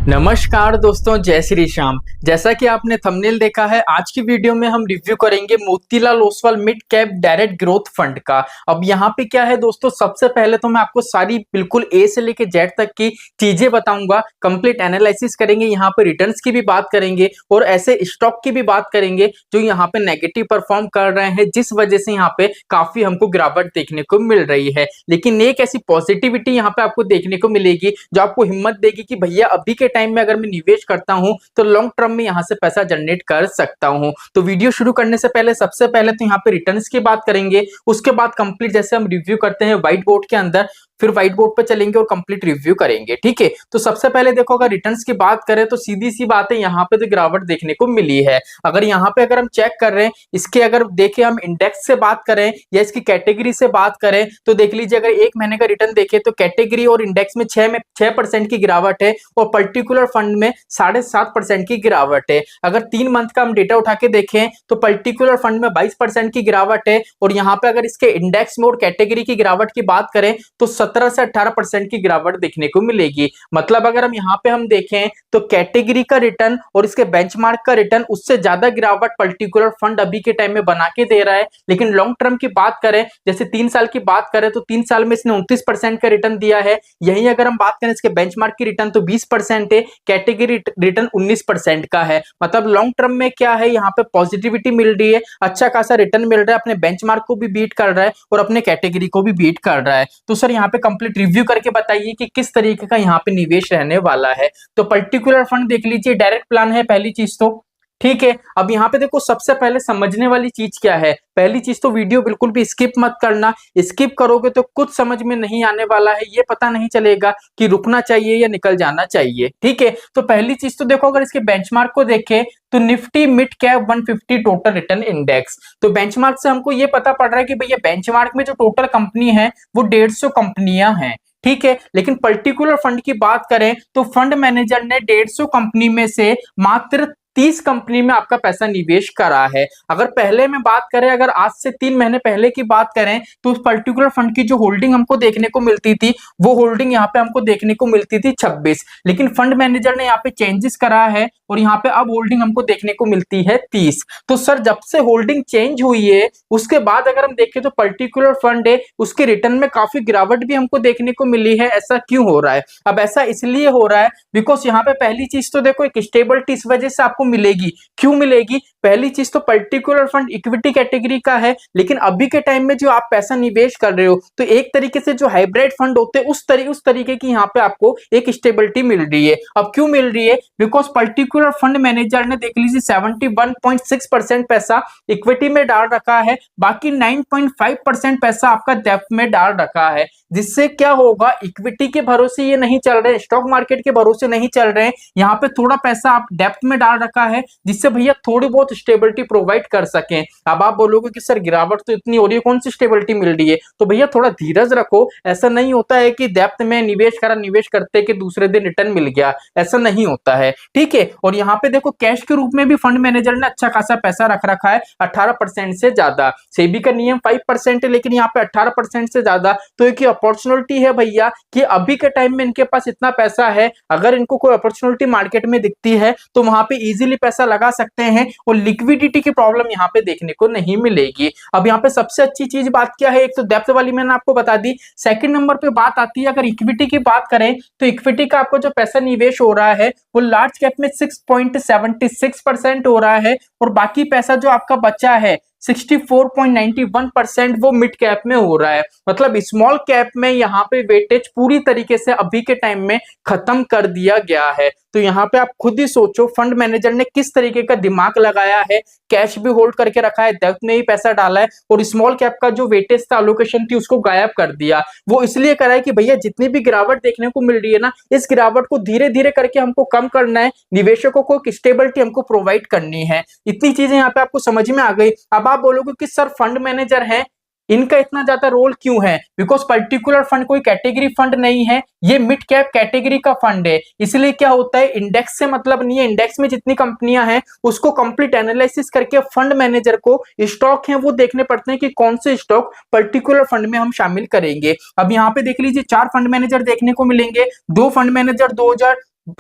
नमस्कार दोस्तों, जय श्री श्याम। जैसा कि आपने थंबनेल देखा है, आज की वीडियो में हम रिव्यू करेंगे Motilal Oswal mid cap direct growth fund का। अब यहाँ पे क्या है दोस्तों, सबसे पहले तो मैं आपको सारी बिल्कुल ए से लेके जेड तक की चीजें बताऊंगा, कंप्लीट एनालिसिस करेंगे, यहाँ पे रिटर्न्स की भी बात करेंगे और ऐसे स्टॉक की भी बात करेंगे जो यहाँ पे नेगेटिव परफॉर्म कर रहे हैं, जिस वजह से यहाँ पे काफी हमको गिरावट देखने को मिल रही है। लेकिन एक ऐसी पॉजिटिविटी यहाँ पे आपको देखने को मिलेगी जो आपको हिम्मत देगी कि भैया अभी के टाइम में अगर मैं निवेश करता हूं तो लॉन्ग टर्म में यहां से पैसा जनरेट कर सकता हूं। तो वीडियो शुरू करने से पहले सबसे पहले तो यहां पे रिटर्न्स की बात करेंगे, उसके बाद कंप्लीट जैसे हम रिव्यू करते हैं व्हाइट बोर्ड के अंदर, फिर व्हाइट बोर्ड पे चलेंगे और कंप्लीट रिव्यू करेंगे। ठीक है, तो सबसे पहले देखो, अगर रिटर्न्स की बात करें तो सीधी सी बात है, यहाँ पे तो गिरावट देखने को मिली है। अगर यहाँ पे अगर हम चेक कर रहे हैं, इसके अगर देखें हम इंडेक्स से बात करें या इसकी कैटेगरी से बात करें तो देख लीजिए, अगर एक महीने का रिटर्न देखें तो कैटेगरी और इंडेक्स में 6% की गिरावट है और पर्टिकुलर फंड में 7.5% की गिरावट है। अगर 3 मंथ का हम डेटा उठा के देखें तो पर्टिकुलर फंड में 22% की गिरावट है और यहाँ पे अगर इसके इंडेक्स में और कैटेगरी की गिरावट की बात करें तो 17 से 18% की गिरावट देखने को मिलेगी। मतलब अगर हम यहाँ पे हम देखें तो कैटेगरी का रिटर्न और इसके बेंचमार्क का रिटर्न उससे ज्यादा गिरावट पर्टिकुलर फंड अभी के टाइम में बना के दे रहा है। लेकिन लॉन्ग टर्म की बात करें, जैसे 3 साल की बात करें तो 3 साल में इसने 29% का रिटर्न दिया है। यही अगर हम बात करें इसके बेंचमार्क की रिटर्न तो 20% है, कैटेगरी रिटर्न 19% का है। मतलब लॉन्ग टर्म में क्या है, यहाँ पे पॉजिटिविटी मिल रही है, अच्छा खासा रिटर्न मिल रहा है, अपने बेंचमार्क को भी बीट कर रहा है और अपने कैटेगरी को भी बीट कर रहा है। तो सर यहाँ पे कंप्लीट रिव्यू करके बताइए कि किस तरीके का यहाँ पे निवेश रहने वाला है। तो पर्टिकुलर फंड देख लीजिए, डायरेक्ट प्लान है पहली चीज तो। ठीक है, अब यहाँ पे देखो, सबसे पहले समझने वाली चीज क्या है, पहली चीज तो वीडियो बिल्कुल भी स्किप मत करना। स्किप करोगे तो कुछ समझ में नहीं आने वाला है, ये पता नहीं चलेगा कि रुकना चाहिए या निकल जाना चाहिए। ठीक है, तो पहली चीज तो देखो, अगर इसके बेंचमार्क को देखें तो Nifty mid cap 150 total return index, तो बेंचमार्क से हमको ये पता पड़ रहा है कि भैया बेंचमार्क में जो टोटल कंपनी है वो 150 कंपनियां हैं। ठीक है, लेकिन पर्टिकुलर फंड की बात करें तो फंड मैनेजर ने 150 कंपनी में से मात्र 30 कंपनी में आपका पैसा निवेश करा है। अगर पहले में बात करें, अगर आज से 3 महीने पहले की बात करें तो उस पर्टिकुलर फंड की जो होल्डिंग हमको देखने को मिलती थी वो होल्डिंग यहाँ पे हमको देखने को मिलती थी 26, लेकिन फंड मैनेजर ने यहाँ पे चेंजेस करा है और यहाँ पे अब होल्डिंग हमको देखने को मिलती है 30। तो सर जब से होल्डिंग चेंज हुई है उसके बाद अगर हम देखें तो पर्टिकुलर फंड है उसके रिटर्न में काफी गिरावट भी हमको देखने को मिली है। ऐसा क्यों हो रहा है? अब ऐसा इसलिए हो रहा है बिकॉज यहाँ पे पहली चीज तो देखो, एक स्टेबिलिटी इस वजह से आपको मिलेगी। क्यों मिलेगी? पहली चीज तो पर्टिकुलर फंड इक्विटी कैटेगरी का है, लेकिन अभी के टाइम में जो आप पैसा निवेश कर रहे हो तो एक तरीके से जो हाइब्रिड फंड होते हैं उस तरीके की यहाँ पे आपको एक स्टेबिलिटी मिल रही है। अब क्यों मिल रही है? बिकॉज पर्टिकुलर फंड मैनेजर ने देख लीजिए 71.6% पैसा इक्विटी में डाल रखा है, बाकी 9.5% पैसा आपका डेप्थ में डाल रखा है। जिससे क्या होगा, इक्विटी के भरोसे ये नहीं चल रहे, स्टॉक मार्केट के भरोसे नहीं चल रहे, यहाँ पे थोड़ा पैसा आप डेप्थ में डाल रखा है जिससे भैया थोड़ी बहुत स्टेबिलिटी प्रोवाइड कर सकें। अब आप बोलोगे कि सर गिरावट तो इतनी हो रही है, कौन सी स्टेबिलिटी मिल रही है? तो भैया थोड़ा धीरज रखो, ऐसा नहीं होता है कि डेप्थ में निवेश करा, निवेश करते कि दूसरे दिन रिटर्न मिल गया, ऐसा नहीं होता है। ठीक है, और यहाँ पे देखो कैश के रूप में भी फंड मैनेजर ने अच्छा खासा पैसा रख रखा है, 18% से ज्यादा। सेबी का नियम 5% है, लेकिन यहाँ पे 18% से ज्यादा। तो एक अपॉर्चुनिटी है भैया कि अभी के टाइम में इनके पास इतना पैसा है, अगर इनको कोई अपॉर्चुनिटी मार्केट में दिखती है तो वहां पे इजीली पैसा लगा सकते हैं और लिक्विडिटी की प्रॉब्लम यहाँ पे देखने को नहीं मिलेगी। अब यहाँ पे सबसे अच्छी चीज बात क्या है, एक तो डेप्थ वाली मैंने आपको बता दी। सेकंड नंबर पे बात आती है, अगर इक्विटी की बात करें तो इक्विटी का आपको जो पैसा निवेश हो रहा है वो लार्ज कैप में 6.76% हो रहा है और बाकी पैसा जो आपका बचा है 64.91% वो मिड कैप में हो रहा है। मतलब स्मॉल कैप में यहाँ पे वेटेज पूरी तरीके से अभी के टाइम में खत्म कर दिया गया है। तो यहाँ पे आप खुद ही सोचो फंड मैनेजर ने किस तरीके का दिमाग लगाया है, कैश भी होल्ड करके रखा है, डेप्थ में ही पैसा डाला है और स्मॉल कैप का जो वेटेज था, एलोकेशन थी, उसको गायब कर दिया। वो इसलिए करा है कि भैया जितनी भी गिरावट देखने को मिल रही है ना, इस गिरावट को धीरे धीरे करके हमको कम करना है, निवेशकों को एक स्टेबिलिटी हमको प्रोवाइड करनी है। इतनी चीजें यहाँ पे आपको समझ में आ गई। अब आप बोलोगे कि सर फंड मैनेजर है, इनका इतना ज्यादा रोल क्यों है? बिकॉज पर्टिकुलर फंड कोई कैटेगरी फंड नहीं है, ये मिड कैप कैटेगरी का फंड है। इसलिए क्या होता है, इंडेक्स से मतलब नहीं है, इंडेक्स में जितनी कंपनियां हैं उसको कंप्लीट एनालिसिस करके फंड मैनेजर को स्टॉक है वो देखने पड़ते हैं कि कौन से स्टॉक पर्टिकुलर फंड में हम शामिल करेंगे। अब यहाँ पे देख लीजिए 4 फंड मैनेजर देखने को मिलेंगे, 2 फंड मैनेजर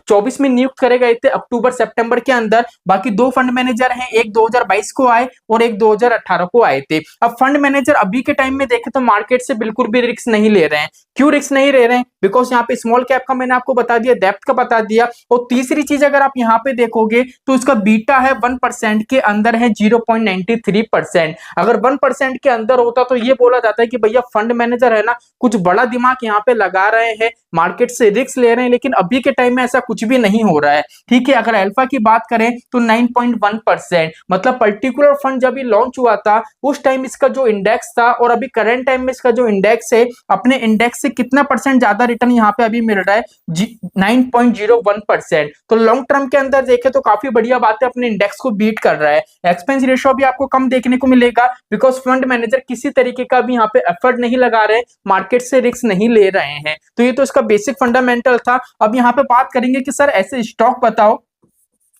24 में नियुक्त करे गए थे अक्टूबर सितंबर के अंदर। बाकी 2 फंड मैनेजर हैं, एक 2022 को आए और एक 2018 को आए थे। अब फंड मैनेजर अभी के टाइम में देखें तो मार्केट से बिल्कुल भी रिस्क नहीं ले रहे हैं। क्यों रिस्क नहीं ले रहे हैं? बिकॉज यहाँ पे स्मॉल कैप का मैंने आपको बता दिया, डेप्थ का बता दिया, और तीसरी चीज अगर आप यहाँ पे देखोगे तो इसका बीटा है 1% के अंदर है 0.93%। अगर 1% के अंदर होता तो ये बोला जाता है कि भैया फंड मैनेजर है ना कुछ बड़ा दिमाग यहाँ पे लगा रहे हैं, मार्केट से रिस्क ले रहे हैं, लेकिन अभी के टाइम में ऐसा कुछ भी नहीं हो रहा है। ठीक है, अगर अल्फा की बात करें तो 9.1%, मतलब पर्टिकुलर फंड जब ये लॉन्च हुआ था उस टाइम इसका जो इंडेक्स था और अभी करंट टाइम में इसका जो इंडेक्स है अपने इंडेक्स से कितना परसेंट ज्यादा रिटर्न यहाँ पे अभी मिल रहा है 9.01%। तो लॉन्ग टर्म के अंदर देखें तो काफी बढ़िया बात है, अपने इंडेक्स को बीट कर रहा है। एक्सपेंस रेशियो भी आपको कम देखने को मिलेगा बिकॉज फंड मैनेजर किसी तरीके का भी यहाँ पे एफर्ट नहीं लगा रहे, मार्केट से रिस्क नहीं ले रहे हैं। तो ये तो इसका बेसिक फंडामेंटल था। अब यहाँ पे बात करेंगे कि सर ऐसे स्टॉक बताओ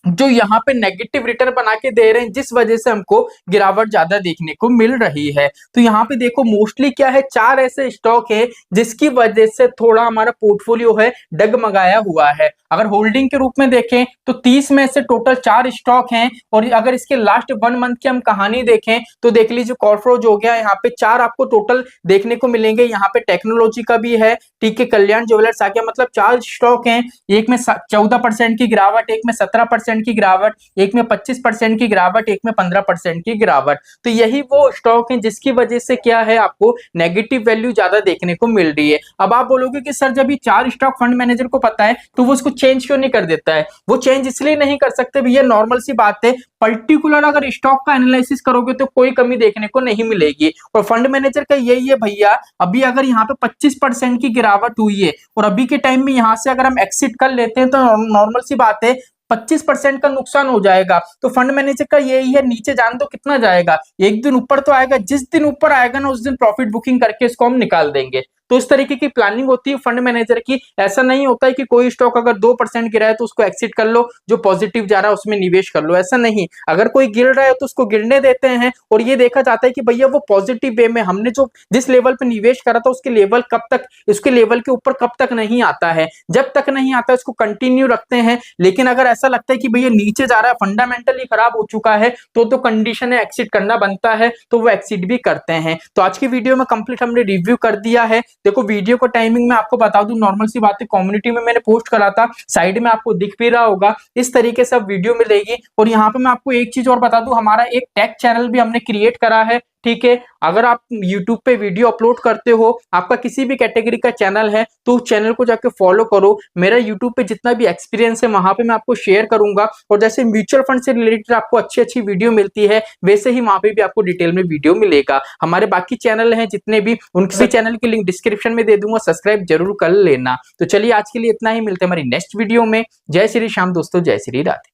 जो यहाँ पे नेगेटिव रिटर्न बना के दे रहे हैं जिस वजह से हमको गिरावट ज्यादा देखने को मिल रही है। तो यहाँ पे देखो मोस्टली क्या है, 4 ऐसे स्टॉक है जिसकी वजह से थोड़ा हमारा पोर्टफोलियो है डगमगाया हुआ है। अगर होल्डिंग के रूप में देखें तो 30 में से टोटल 4 स्टॉक हैं, और अगर इसके लास्ट 1 मंथ की हम कहानी देखें तो देख लीजिए कॉर्पोरेट हो गया, यहाँ पे 4 आपको टोटल देखने को मिलेंगे। यहाँ पे टेक्नोलॉजी का भी है, ठीक है, कल्याण ज्वेलर्स आ गया, मतलब 4 स्टॉक हैं। एक में 14% की गिरावट, एक में 17% की गिरावट, एक में 25% की गिरावट, एक में 15% की गिरावट। तो यही वो स्टॉक है जिसकी वजह से क्या है आपको नेगेटिव वैल्यू ज्यादा देखने को मिल रही है। अब आप बोलोगे कि सर जब ये 4 स्टॉक फंड मैनेजर को पता है तो वो उसको चेंज क्यों नहीं कर देता है? वो चेंज इसलिए नहीं कर सकते भैया, नॉर्मल सी बात है, पर्टिकुलर अगर स्टॉक का एनालिसिस करोगे तो कोई कमी देखने को नहीं मिलेगी। और फंड मैनेजर का यही है भैया, अभी अगर यहाँ पे 25% की गिरावट हुई है और अभी के टाइम में यहाँ से अगर हम एक्सिट कर लेते हैं तो नॉर्मल सी बात है 25% का नुकसान हो जाएगा। तो फंड मैनेजर का यही है, नीचे जान दो कितना जाएगा, एक दिन ऊपर तो आएगा, जिस दिन ऊपर आएगा ना उस दिन प्रॉफिट बुकिंग करके इसको हम निकाल देंगे। तो इस तरीके की प्लानिंग होती है फंड मैनेजर की। ऐसा नहीं होता है कि कोई स्टॉक अगर 2% गिरा है तो उसको एक्सिट कर लो, जो पॉजिटिव जा रहा है उसमें निवेश कर लो, ऐसा नहीं। अगर कोई गिर रहा है तो उसको गिरने देते हैं और ये देखा जाता है कि भैया वो पॉजिटिव वे में हमने जो जिस लेवल पे निवेश करा था उसके लेवल कब तक, उसके लेवल के ऊपर कब तक नहीं आता है। जब तक नहीं आता उसको कंटिन्यू रखते हैं, लेकिन अगर ऐसा लगता है कि भैया नीचे जा रहा है, फंडामेंटली खराब हो चुका है, तो कंडीशन है एक्सिट करना बनता है, तो वो एक्सिट भी करते हैं। तो आज की वीडियो में कंप्लीट हमने रिव्यू कर दिया है। देखो वीडियो को टाइमिंग में आपको बता दूं, नॉर्मल सी बात है, कम्युनिटी में मैंने पोस्ट करा था, साइड में आपको दिख भी रहा होगा, इस तरीके से अब वीडियो मिलेगी। और यहाँ पे मैं आपको एक चीज और बता दूं, हमारा एक टेक चैनल भी हमने क्रिएट करा है, ठीक है। अगर आप YouTube पे वीडियो अपलोड करते हो, आपका किसी भी कैटेगरी का चैनल है, तो उस चैनल को जाके फॉलो करो। मेरा YouTube पे जितना भी एक्सपीरियंस है वहां पे मैं आपको शेयर करूंगा, और जैसे म्यूचुअल फंड से रिलेटेड आपको अच्छी अच्छी वीडियो मिलती है वैसे ही वहां पे भी आपको डिटेल में वीडियो मिलेगा। हमारे बाकी चैनल हैं जितने भी, उनके चैनल की लिंक डिस्क्रिप्शन में दे दूंगा, सब्सक्राइब जरूर कर लेना। तो चलिए आज के लिए इतना ही, मिलते हैं हमारी नेक्स्ट वीडियो में। जय श्री श्याम दोस्तों, जय श्री राधे।